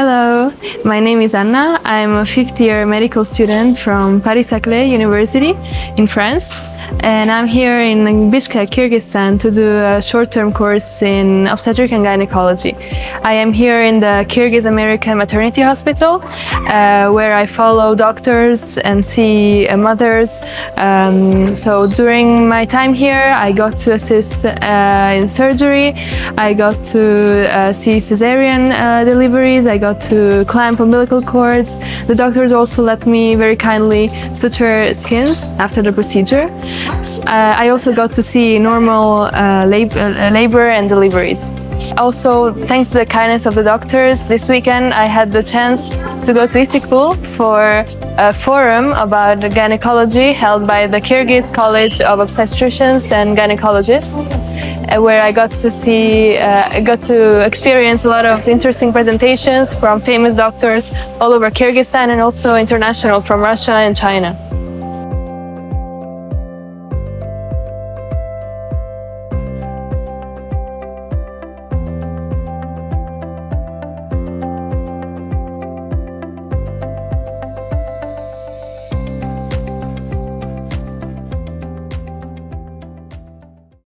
Hello, my name is Anna. I'm a fifth-year medical student from Paris-Saclay University in France. And I'm here in Bishkek, Kyrgyzstan to do a short-term course in obstetric and gynecology. I am here in the Kyrgyz American Maternity Hospital, where I follow doctors and see mothers. So during my time here, I got to assist in surgery. I got to see cesarean deliveries. I got to clamp umbilical cords. The doctors also let me very kindly suture skins after the procedure. I also got to see normal labor and deliveries. Also, thanks to the kindness of the doctors, this weekend I had the chance to go to Istanbul for a forum about gynecology held by the Kyrgyz College of Obstetricians and Gynecologists, where I got to experience a lot of interesting presentations from famous doctors all over Kyrgyzstan and also international from Russia and China.